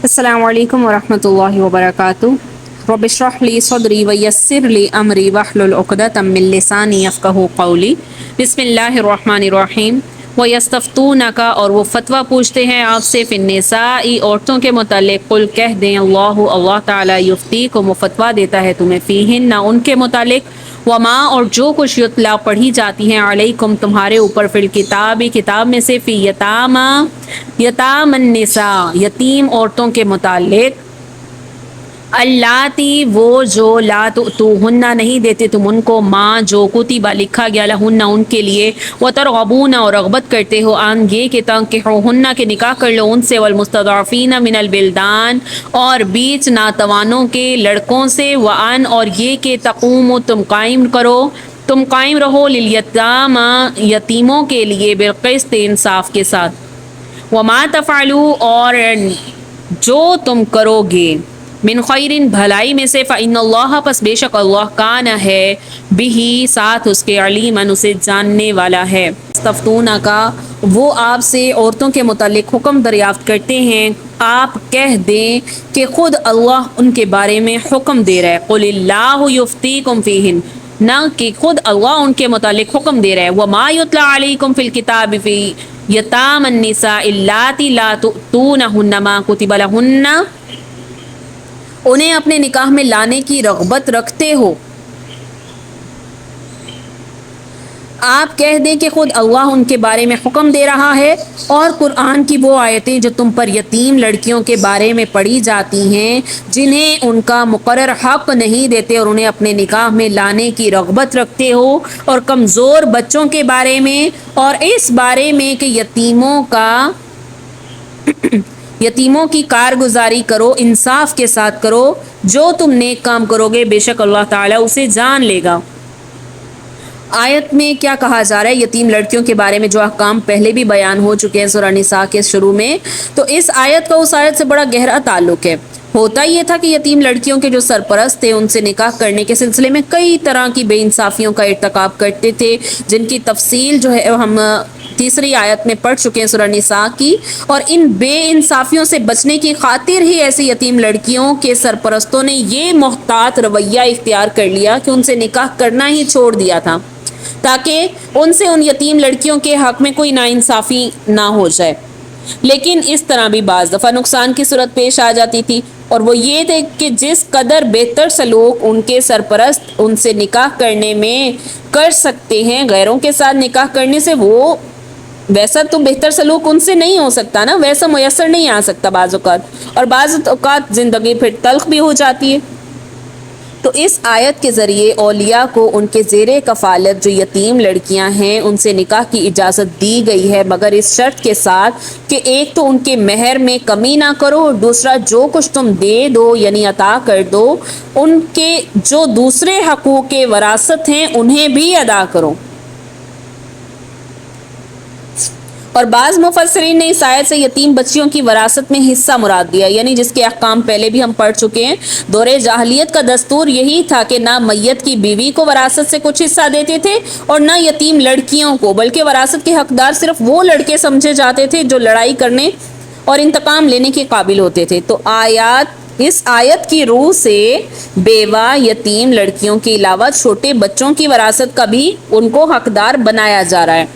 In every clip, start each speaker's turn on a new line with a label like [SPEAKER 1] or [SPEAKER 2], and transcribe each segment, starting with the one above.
[SPEAKER 1] السلام علیکم ورحمۃ اللہ وبرکاتہ۔ رب اشرح لی صدری ویسر لی امری واحلل عقدۃ من لسانی یفقہوا قولی۔ بسم اللہ الرحمن الرحیم۔ وَيَسْتَفْتُونَكَ، اور وہ فتویٰ پوچھتے ہیں آپ سے، فی النساء، عورتوں کے متعلق، قل کہہ دیں اللہ تعالیٰ یفتیکم، وہ فتویٰ دیتا ہے تمہیں، فیہن، ان کے متعلق، وما، اور جو کچھ یتلا پڑھی جاتی ہیں، علیکم، تمہارے اوپر، فی الکتاب، کتاب میں سے، فی یتاما، یتام النساء، یتیم عورتوں کے متعلق، اللاتی، وہ جو، لا تؤتوہن، نہیں دیتے تم ان کو، ماں جو، کتبہ، لکھا گیا، لہن، ان کے لیے، وترغبون، اور رغبت کرتے ہو، ان، یہ کہ تنکحوہن، کہ نکاح کر لو ان سے، والمستضعفین من البلدان، اور بیچ ناتوانوں کے لڑکوں سے، وان، اور یہ کہ تقوموا، تم قائم کرو، تم قائم رہو، لیلیتامى، یتیموں کے لیے، بالقسط، انصاف کے ساتھ، وما تفعلوا، اور جو تم کرو گے، من خیرن، بھلائی میں سے، فإن اللہ، پس بے شک اللہ، کان، ہے، بھی، ساتھ اس کے، علیمن، اسے جاننے والا ہے۔ استفتونک، وہ آپ سے عورتوں کے متعلق حکم دریافت کرتے ہیں، آپ کہہ دیں کہ خود اللہ ان کے بارے میں حکم دے رہا ہے، قل اللہ یفتیکم فیہن، نہ کہ خود اللہ ان کے متعلق حکم دے رہا ہے، وما یتلی علیکم فی الکتاب فی یتام النساء اللاتی لا تؤتونہن ما کتب لہن، انہیں اپنے نکاح میں لانے کی رغبت رکھتے ہو، آپ کہہ دیں کہ خود اللہ ان کے بارے میں حکم دے رہا ہے، اور قرآن کی وہ آیتیں جو تم پر یتیم لڑکیوں کے بارے میں پڑھی جاتی ہیں، جنہیں ان کا مقرر حق نہیں دیتے، اور انہیں اپنے نکاح میں لانے کی رغبت رکھتے ہو، اور کمزور بچوں کے بارے میں، اور اس بارے میں کہ یتیموں کی کارگزاری کرو، انصاف کے ساتھ کرو، جو تم نیک کام کرو گے، بے شک اللہ تعالیٰ اسے جان لے گا۔ آیت میں کیا کہا جا رہا ہے؟ یتیم لڑکیوں کے بارے میں جو احکام پہلے بھی بیان ہو چکے ہیں سورہ نساء کے شروع میں، تو اس آیت کا اس آیت سے بڑا گہرا تعلق ہے۔ ہوتا یہ تھا کہ یتیم لڑکیوں کے جو سرپرست تھے، ان سے نکاح کرنے کے سلسلے میں کئی طرح کی بے انصافیوں کا ارتکاب کرتے تھے، جن کی تفصیل جو ہے ہم تیسری آیت میں پڑھ چکے ہیں سورہ نساء کی، اور ان بے انصافیوں سے بچنے کی خاطر ہی ایسی یتیم لڑکیوں کے سرپرستوں نے یہ محتاط رویہ اختیار کر لیا کہ ان سے نکاح کرنا ہی چھوڑ دیا تھا، تاکہ ان سے ان یتیم لڑکیوں کے حق میں کوئی ناانصافی نہ ہو جائے۔ لیکن اس طرح بھی بعض دفعہ نقصان کی صورت پیش آ جاتی تھی، اور وہ یہ تھے کہ جس قدر بہتر سلوک ان کے سرپرست ان سے نکاح کرنے میں کر سکتے ہیں، غیروں کے ساتھ نکاح کرنے سے وہ ویسا تو بہتر سلوک ان سے نہیں ہو سکتا نا، ویسا میسر نہیں آ سکتا بعض اوقات، اور بعض اوقات زندگی پھر تلخ بھی ہو جاتی ہے۔ تو اس آیت کے ذریعے اولیاء کو ان کے زیر کفالت جو یتیم لڑکیاں ہیں ان سے نکاح کی اجازت دی گئی ہے، مگر اس شرط کے ساتھ کہ ایک تو ان کے مہر میں کمی نہ کرو، اور دوسرا جو کچھ تم دے دو یعنی عطا کر دو، ان کے جو دوسرے حقوق وراثت ہیں انہیں بھی ادا کرو۔ اور بعض مفسرین نے اس آیت سے یتیم بچیوں کی وراثت میں حصہ مراد دیا، یعنی جس کے احکام پہلے بھی ہم پڑھ چکے ہیں۔ دور جاہلیت کا دستور یہی تھا کہ نہ میت کی بیوی کو وراثت سے کچھ حصہ دیتے تھے، اور نہ یتیم لڑکیوں کو، بلکہ وراثت کے حقدار صرف وہ لڑکے سمجھے جاتے تھے جو لڑائی کرنے اور انتقام لینے کے قابل ہوتے تھے۔ تو اس آیت کی روح سے بیوہ، یتیم لڑکیوں کے علاوہ چھوٹے بچوں کی وراثت کا بھی ان کو حقدار بنایا جا رہا ہے،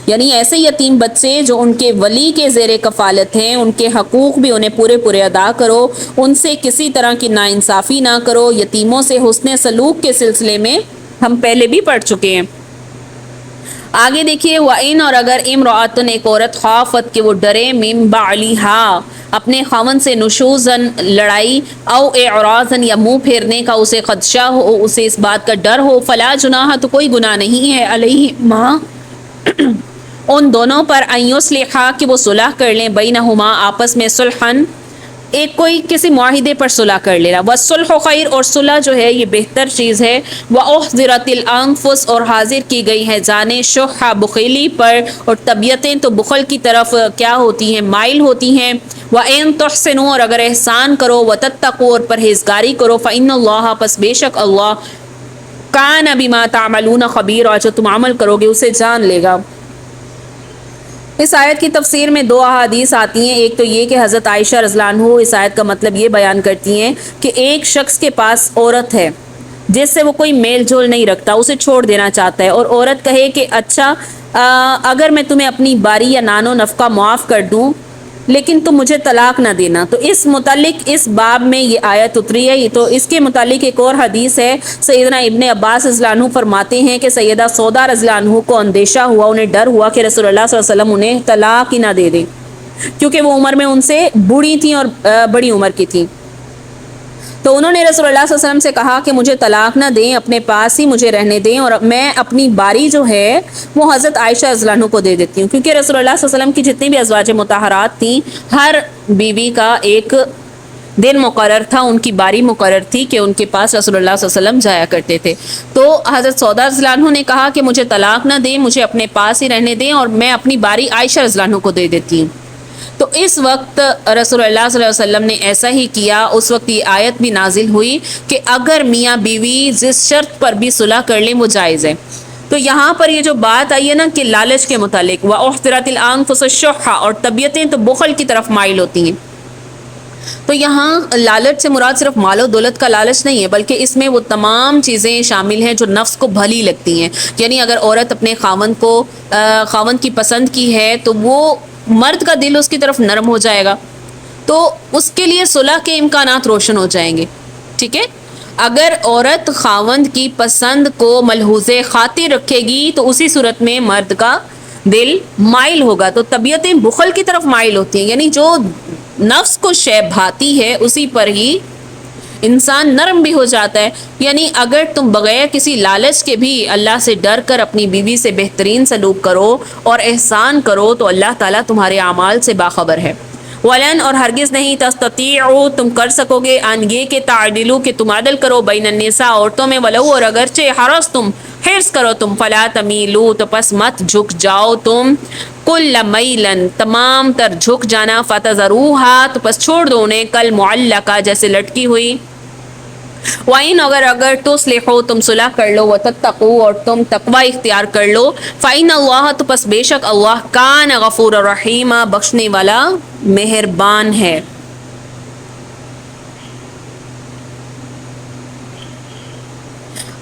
[SPEAKER 1] یعنی ایسے یتیم بچے جو ان کے ولی کے زیر کفالت ہیں، ان کے حقوق بھی انہیں پورے ادا کرو، ان سے کسی طرح کی ناانصافی نہ کرو۔ یتیموں سے حسن سلوک کے سلسلے میں ہم پہلے بھی پڑھ چکے ہیں۔ آگے دیکھیے، وَإِنْ، اور اگر، امرأۃ، ایک عورت، خافت، کہ وہ ڈرے، مِن بَعْلِهَا، اپنے خاوند سے، نشوزن، لڑائی، او اعراضن، یا منہ پھیرنے کا اسے خدشہ ہو، اسے اس بات کا ڈر ہو، فلا جناح، تو کوئی گناہ نہیں ہے، علیہما، ان دونوں پر، ان یصلحا، کہ وہ صلح کر لیں، بینہما، آپس میں، صلحن، ایک کوئی کسی معاہدے پر صلح کر لے رہا، والصلح خیر، اور صلح جو ہے یہ بہتر چیز ہے، واحضرت الانفس، اور حاضر کی گئی ہے جانیں، شح، بخیلی پر، اور طبیعتیں تو بخل کی طرف کیا ہوتی ہیں، مائل ہوتی ہیں، وَإِن تحسنوا، اور اگر احسان کرو، وتتقوا، اور پرہیزگاری کرو، فإن اللہ، پس بے شک اللہ، کان بما تعملون خبیر، اور جو تم عمل کرو گے اسے جان لے گا۔ اس آیت کی تفسیر میں دو احادیث آتی ہیں. ایک تو یہ کہ حضرت عائشہ رضی اللہ عنہ اس آیت کا مطلب یہ بیان کرتی ہیں کہ ایک شخص کے پاس عورت ہے جس سے وہ کوئی میل جول نہیں رکھتا، اسے چھوڑ دینا چاہتا ہے، اور عورت کہے کہ اچھا اگر میں تمہیں اپنی باری یا نان و نفقہ معاف کر دوں لیکن تم مجھے طلاق نہ دینا. تو اس متعلق اس باب میں یہ آیت اتری ہے. تو اس کے متعلق ایک اور حدیث ہے. سیدنا ابن عباس رضی اللہ عنہ فرماتے ہیں کہ سیدہ سودا رضی اللہ عنہ کو اندیشہ ہوا، انہیں ڈر ہوا کہ رسول اللہ صلی اللہ علیہ وسلم انہیں طلاق ہی نہ دے دیں، کیونکہ وہ عمر میں ان سے بوڑھی تھیں اور بڑی عمر کی تھیں. تو انہوں نے رسول اللہ صلی اللہ علیہ وسلم سے کہا کہ مجھے طلاق نہ دیں، اپنے پاس ہی مجھے رہنے دیں، اور میں اپنی باری جو ہے وہ حضرت عائشہ رضی اللہ عنہ کو دے دیتی ہوں. کیونکہ رسول اللہ صلی اللہ علیہ وسلم کی جتنی بھی ازواج مطہرات تھیں، ہر بیوی کا ایک دن مقرر تھا، ان کی باری مقرر تھی کہ ان کے پاس رسول اللہ صلی اللہ علیہ وسلم جایا کرتے تھے. تو حضرت سودا رضی اللہ عنہ نے کہا کہ مجھے طلاق نہ دیں، مجھے اپنے پاس ہی رہنے دیں، اور میں اپنی باری عائشہ رضی اللہ عنہ کو دے دیتی ہوں. تو اس وقت رسول اللہ صلی اللہ علیہ وسلم نے ایسا ہی کیا. اس وقت یہ آیت بھی نازل ہوئی کہ اگر میاں بیوی جس شرط پر بھی صلح کر لیں وہ جائز ہے. تو یہاں پر یہ جو بات آئی ہے نا کہ لالچ کے متعلق وَأُحْضِرَتِ الْأَنفُسُ الشُّحَّ، اور طبیعتیں تو بخل کی طرف مائل ہوتی ہیں. تو یہاں لالچ سے مراد صرف مال و دولت کا لالچ نہیں ہے، بلکہ اس میں وہ تمام چیزیں شامل ہیں جو نفس کو بھلی لگتی ہیں. یعنی اگر عورت اپنے خاوند کی پسند کی ہے تو وہ مرد کا دل اس کی طرف نرم ہو جائے گا، تو اس کے لیے صلح کے امکانات روشن ہو جائیں گے. ٹھیک ہے، اگر عورت خاوند کی پسند کو ملحوظ خاطر رکھے گی تو اسی صورت میں مرد کا دل مائل ہوگا. تو طبیعتیں بخل کی طرف مائل ہوتی ہیں، یعنی جو نفس کو شے بھاتی ہے اسی پر ہی انسان نرم بھی ہو جاتا ہے. یعنی اگر تم بغیر کسی لالچ کے بھی اللہ سے ڈر کر اپنی بیوی سے بہترین سلوک کرو اور احسان کرو تو اللہ تعالیٰ تمہارے اعمال سے باخبر ہے. ولن، اور ہرگز نہیں، تستطیعوا، تم کر سکو گے، ان یہ کہ تعدلوا، کہ تم عدل کرو، بین النساء، عورتوں میں، ولو، اور اگرچہ حرصتم، حرص کرو تم، فلا تمیلوا، تو پس مت جھک جاؤ تم، کل میلن، تمام تر جھک جانا، فتذروها، تو پس چھوڑ دو انہیں، کل معلقہ، جیسے لٹکی ہوئی. وَإِنْ، اگر تُصْلِحُوا، تم صلح کر لو، وَتَتَّقُوا، اور تم تقوی اختیار کر لو، فَإِنَّ اللَّهَ، تو پس بے شک اللہ، کان غفور الرحیم، بخشنے والا مہربان ہے.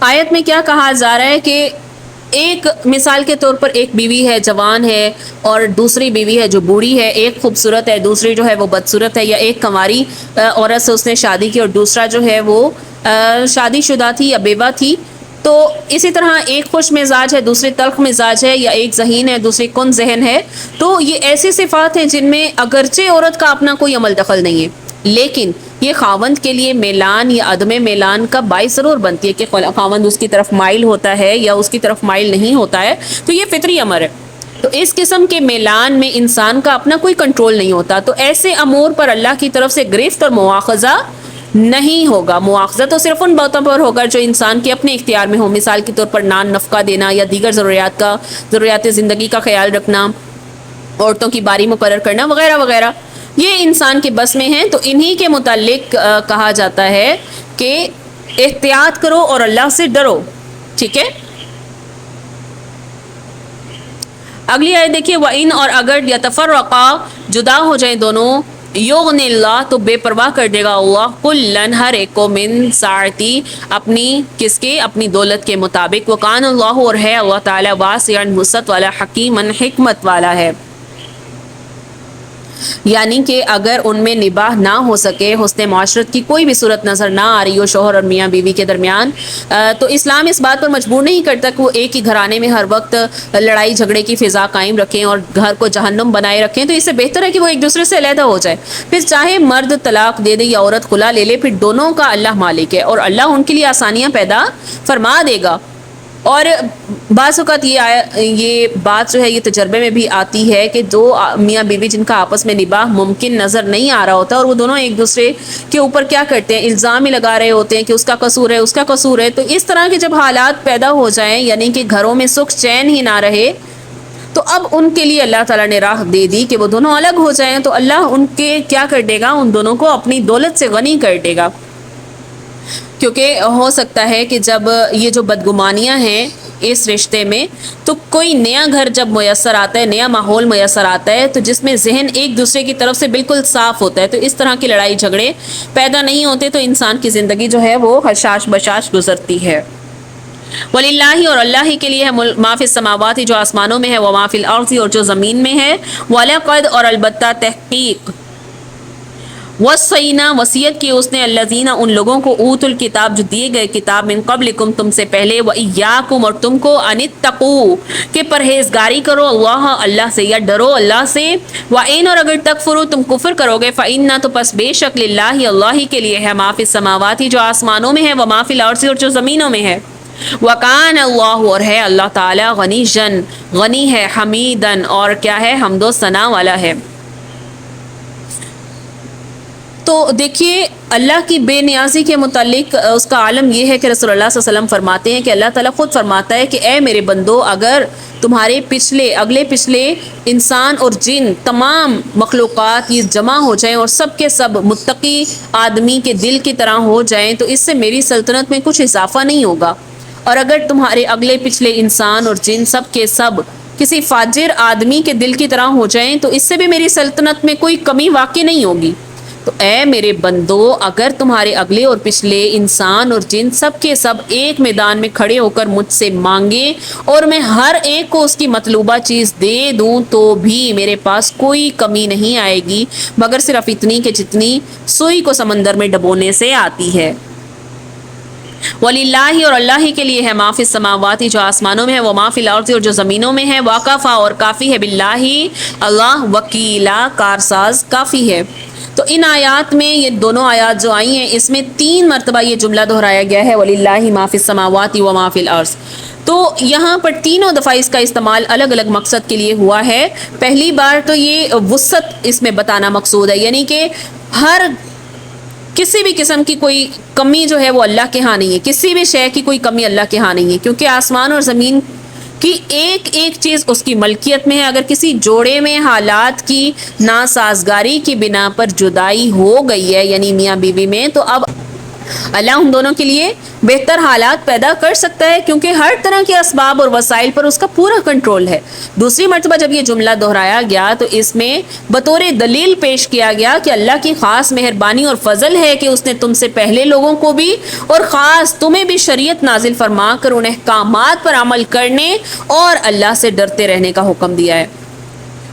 [SPEAKER 1] آیت میں کیا کہا جا رہا ہے کہ ایک مثال کے طور پر ایک بیوی ہے، جوان ہے، اور دوسری بیوی ہے جو بوڑھی ہے. ایک خوبصورت ہے، دوسری جو ہے وہ بدصورت ہے. یا ایک کنواری عورت سے اس نے شادی کی اور دوسرا جو ہے وہ شادی شدہ تھی یا بیوہ تھی. تو اسی طرح ایک خوش مزاج ہے، دوسری تلخ مزاج ہے، یا ایک ذہین ہے، دوسری کن ذہن ہے. تو یہ ایسی صفات ہیں جن میں اگرچہ عورت کا اپنا کوئی عمل دخل نہیں ہے، لیکن یہ خاوند کے لیے میلان یا عدم میلان کا باعث ضرور بنتی ہے کہ خاوند اس کی طرف مائل ہوتا ہے یا اس کی طرف مائل نہیں ہوتا ہے. تو یہ فطری امر ہے. تو اس قسم کے میلان میں انسان کا اپنا کوئی کنٹرول نہیں ہوتا. تو ایسے امور پر اللہ کی طرف سے گرفت اور مواخذہ نہیں ہوگا. مواخذہ تو صرف ان باتوں پر ہوگا جو انسان کے اپنے اختیار میں ہو. مثال کے طور پر نان نفقہ دینا یا دیگر ضروریات زندگی کا خیال رکھنا، عورتوں کی باری مقرر کرنا وغیرہ وغیرہ، یہ انسان کے بس میں ہیں. تو انہی کے متعلق کہا جاتا ہے کہ احتیاط کرو اور اللہ سے ڈرو. ٹھیک ہے، اگلی آیت دیکھیے، وَإِنْ، اور اگر یتفرقا، جدا ہو جائیں دونوں، یغنِ اللہ، تو بے پرواہ کر دے گا اللہ، کلًا، ہر ایک کو، من سعتی، اپنی کس کے، اپنی دولت کے مطابق. وکان اللہ، اور ہے اللہ تعالیٰ، واسعاً، وسعت والا، حکیماً، حکمت والا ہے. یعنی کہ اگر ان میں نباہ نہ ہو سکے، حسن معاشرت کی کوئی بھی صورت نظر نہ آ رہی ہو شوہر اور میاں بیوی کے درمیان، تو اسلام اس بات پر مجبور نہیں کرتا کہ وہ ایک ہی گھرانے میں ہر وقت لڑائی جھگڑے کی فضا قائم رکھیں اور گھر کو جہنم بنائے رکھیں. تو اس سے بہتر ہے کہ وہ ایک دوسرے سے علیحدہ ہو جائے. پھر چاہے مرد طلاق دے دے یا عورت خلا لے لے، پھر دونوں کا اللہ مالک ہے اور اللہ ان کے لیے آسانیاں پیدا فرما دے گا. اور بعض اوقات یہ بات جو ہے یہ تجربے میں بھی آتی ہے کہ دو میاں بیوی جن کا آپس میں نباہ ممکن نظر نہیں آ رہا ہوتا اور وہ دونوں ایک دوسرے کے اوپر کیا کرتے ہیں، الزام ہی لگا رہے ہوتے ہیں کہ اس کا قصور ہے، اس کا قصور ہے. تو اس طرح کے جب حالات پیدا ہو جائیں، یعنی کہ گھروں میں سکھ چین ہی نہ رہے، تو اب ان کے لیے اللہ تعالیٰ نے راہ دے دی کہ وہ دونوں الگ ہو جائیں. تو اللہ ان کے کیا کر دے گا، ان دونوں کو اپنی دولت سے غنی کر دے گا. کیونکہ ہو سکتا ہے کہ جب یہ جو بدگمانیاں ہیں اس رشتے میں، تو کوئی نیا گھر جب میسر آتا ہے، نیا ماحول میسر آتا ہے، تو جس میں ذہن ایک دوسرے کی طرف سے بالکل صاف ہوتا ہے، تو اس طرح کی لڑائی جھگڑے پیدا نہیں ہوتے، تو انسان کی زندگی جو ہے وہ حشاش بشاش گزرتی ہے۔ وَلِلَّهِ، اور اللہ ہی کے لیے ہے، ما فی السماوات جو آسمانوں میں ہے، وما فی الارض اور جو زمین میں ہے، وَلَقَدْ اور البتہ تحقیق، وصینا وصیت کی اس نے، الذین ان لوگوں کو، اوت الکتاب جو دیے گئے کتاب، من قبلکم تم سے پہلے، وایاکم اور تم کو، ان اتقوا کہ پرہیزگاری کرو، اللہ سے یا ڈرو اللہ سے، وان اور اگر تکفروا تم کفر کرو گے، فإن تو پس بے شک للہ اللہ ہی کے لیے ہے، ما فی السماوات جو آسمانوں میں ہے، وما فی الارض اور جو زمینوں میں ہے، وکان اللہ اور ہے اللہ تعالی، غنیجن غنی ہے، حمیدن اور کیا ہے، حمد و ثنا والا ہے۔ تو دیکھیے اللہ کی بے نیازی کے متعلق اس کا عالم یہ ہے کہ رسول اللہ صلی اللہ علیہ وسلم فرماتے ہیں کہ اللہ تعالیٰ خود فرماتا ہے کہ اے میرے بندو، اگر تمہارے اگلے پچھلے انسان اور جن تمام مخلوقات یہ جمع ہو جائیں اور سب کے سب متقی آدمی کے دل کی طرح ہو جائیں، تو اس سے میری سلطنت میں کچھ اضافہ نہیں ہوگا، اور اگر تمہارے اگلے پچھلے انسان اور جن سب کے سب کسی فاجر آدمی کے دل کی طرح ہو جائیں، تو اس سے بھی میری سلطنت میں کوئی کمی واقع نہیں ہوگی۔ تو اے میرے بندو، اگر تمہارے اگلے اور پچھلے انسان اور جن سب کے سب ایک میدان میں کھڑے ہو کر مجھ سے مانگے اور میں ہر ایک کو اس کی مطلوبہ چیز دے دوں، تو بھی میرے پاس کوئی کمی نہیں آئے گی، مگر صرف اتنی کہ جتنی سوئی کو سمندر میں ڈبونے سے آتی ہے۔ وَلِلَّهِ اور اللہ ہی کے لیے ہے، ما فی السماوات جو آسمانوں میں ہے، وما فی الارض اور جو زمینوں میں ہے، وَكَفَى اور کافی ہے، بِاللَّهِ اللہ وکیلا کارساز کافی ہے۔ تو ان آیات میں، یہ دونوں آیات جو آئی ہیں، اس میں 3 مرتبہ یہ جملہ دہرایا گیا ہے، وَلِلَّهِ ما فی السماوات وما فی الارض۔ تو یہاں پر تینوں دفعہ اس کا استعمال الگ الگ مقصد کے لیے ہوا ہے۔ پہلی بار تو یہ وسعت اس میں بتانا مقصود ہے، یعنی کہ ہر کسی بھی قسم کی کوئی کمی جو ہے وہ اللہ کے ہاں نہیں ہے، کسی بھی شے کی کوئی کمی اللہ کے ہاں نہیں ہے، کیونکہ آسمان اور زمین کی ایک ایک چیز اس کی ملکیت میں ہے۔ اگر کسی جوڑے میں حالات کی ناسازگاری کی بنا پر جدائی ہو گئی ہے، یعنی میاں بیوی میں، تو اب اللہ ان دونوں کے لیے بہتر حالات پیدا کر سکتا ہے، کیونکہ ہر طرح کے اسباب اور وسائل پر اس کا پورا کنٹرول ہے۔ دوسری مرتبہ جب یہ جملہ دہرایا گیا تو اس میں بطور دلیل پیش کیا گیا کہ اللہ کی خاص مہربانی اور فضل ہے کہ اس نے تم سے پہلے لوگوں کو بھی اور خاص تمہیں بھی شریعت نازل فرما کر ان احکامات پر عمل کرنے اور اللہ سے ڈرتے رہنے کا حکم دیا ہے،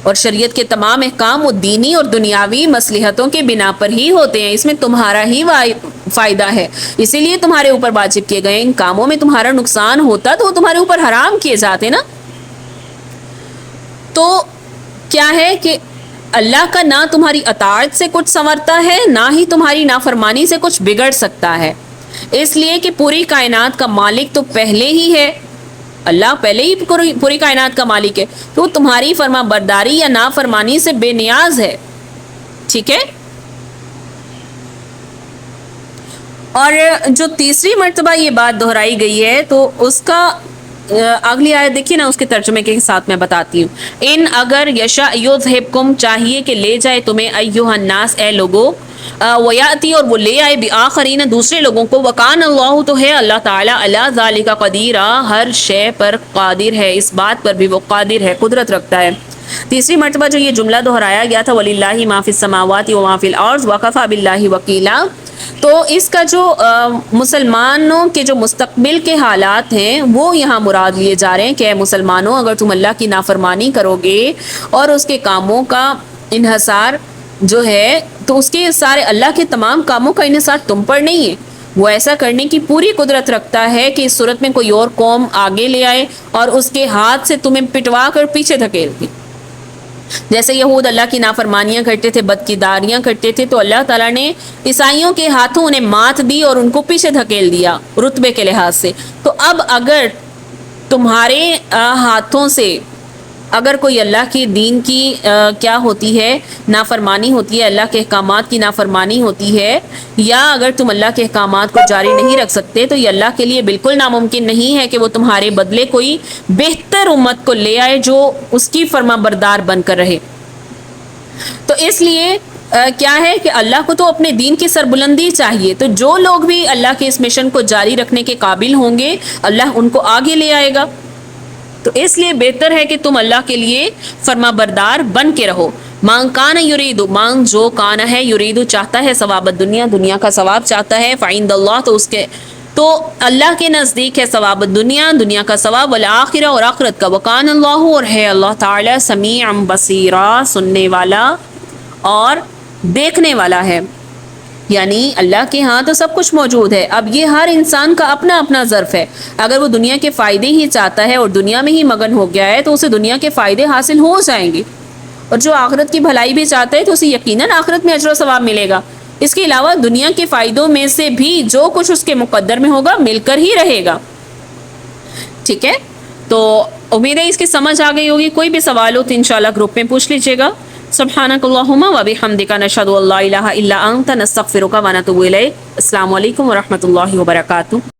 [SPEAKER 1] اور شریعت کے تمام احکام وہ دینی اور دنیاوی مصلحتوں کے بنا پر ہی ہوتے ہیں، اس میں تمہارا ہی فائدہ ہے، اسی لیے تمہارے اوپر واجب کیے گئے۔ ان کاموں میں تمہارا نقصان ہوتا تو وہ تمہارے اوپر حرام کیے جاتے نا۔ تو کیا ہے کہ اللہ کا نہ تمہاری اطاعت سے کچھ سنورتا ہے، نہ ہی تمہاری نافرمانی سے کچھ بگڑ سکتا ہے، اس لیے کہ پوری کائنات کا مالک تو پہلے ہی ہے، اللہ پہلے ہی پوری کائنات کا مالک ہے، تو تمہاری فرما برداری یا نافرمانی سے بے نیاز ہے، ٹھیک ہے۔ اور جو تیسری مرتبہ یہ بات دہرائی گئی ہے تو اس کا اگلی آیت دیکھیے نا، اس کے ترجمے کے ساتھ میں بتاتی ہوں۔ ان اگر یشاء یذہبکم چاہیے کہ لے جائے تمہیں، ایھا الناس اے لوگو، ویاتی اور وہ لے آئے بآخرین دوسرے لوگوں کو، وکان اللہ تو ہے اللہ تعالی علی ذالک قدیر ہر شے پر قادر ہے، اس بات پر بھی وہ قادر ہے، قدرت رکھتا ہے۔ تیسری مرتبہ جو یہ جملہ دہرایا گیا تھا، وَلِلَّهِ مَا فِي السَّمَاوَاتِ وَمَا فِي الْأَرْضِ وَكَفَى بِاللَّهِ وَكِيلًا، تو اس کا جو مسلمانوں کے جو مستقبل کے حالات ہیں وہ یہاں مراد لیے جا رہے ہیں کہ اے مسلمانوں، اگر تم اللہ کی نافرمانی کرو گے اور اس کے کاموں کا انحصار جو ہے، تو اس کے سارے اللہ کے تمام کاموں کا انحصار تم پر نہیں ہے، وہ ایسا کرنے کی پوری قدرت رکھتا ہے کہ اس صورت میں کوئی اور قوم آگے لے آئے اور اس کے ہاتھ سے تمہیں پٹوا کر پیچھے دھکیل دی۔ جیسے یہود اللہ کی نافرمانیاں کرتے تھے، بدکرداریاں کرتے تھے، تو اللہ تعالیٰ نے عیسائیوں کے ہاتھوں انہیں مات دی اور ان کو پیچھے دھکیل دیا رتبے کے لحاظ سے۔ تو اب اگر تمہارے ہاتھوں سے اگر کوئی اللہ کی دین کی کیا ہوتی ہے، نافرمانی ہوتی ہے، اللہ کے احکامات کی نافرمانی ہوتی ہے، یا اگر تم اللہ کے احکامات کو جاری نہیں رکھ سکتے، تو یہ اللہ کے لیے بالکل ناممکن نہیں ہے کہ وہ تمہارے بدلے کوئی بہتر امت کو لے آئے جو اس کی فرما بردار بن کر رہے۔ تو اس لیے کیا ہے کہ اللہ کو تو اپنے دین کی سربلندی چاہیے، تو جو لوگ بھی اللہ کے اس مشن کو جاری رکھنے کے قابل ہوں گے اللہ ان کو آگے لے آئے گا۔ تو اس لیے بہتر ہے کہ تم اللہ کے لیے فرما بردار بن کے رہو۔ مان کان یرید، مان جو کان ہے، یرید چاہتا ہے ثواب دنیا، دنیا کا ثواب چاہتا ہے، فعند اللہ تو اللہ کے نزدیک ہے ثواب دنیا، دنیا کا ثواب، والآخرہ اور آخرت کا، وکان اللہ اور ہے اللہ تعالی سمیعا بصیرا سننے والا اور دیکھنے والا ہے، یعنی اللہ کے ہاں تو سب کچھ موجود ہے۔ اب یہ ہر انسان کا اپنا اپنا ظرف ہے، اگر وہ دنیا کے فائدے ہی چاہتا ہے اور دنیا میں ہی مگن ہو گیا ہے تو اسے دنیا کے فائدے حاصل ہو جائیں گے، اور جو آخرت کی بھلائی بھی چاہتا ہے تو اسے یقیناً آخرت میں اجر و ثواب ملے گا۔ اس کے علاوہ دنیا کے فائدوں میں سے بھی جو کچھ اس کے مقدر میں ہوگا مل کر ہی رہے گا۔ ٹھیک ہے، تو امید ہے اس کی سمجھ آ گئی ہوگی۔ کوئی بھی سوال ہو تو انشاءاللہ گروپ میں پوچھ لیجیے گا۔ سبحانک اللہم و بحمدک، نشہد ان لا الہ الا انت، نستغفرک و نتوب الیک۔ السلام علیکم ورحمۃ اللہ وبرکاتہ۔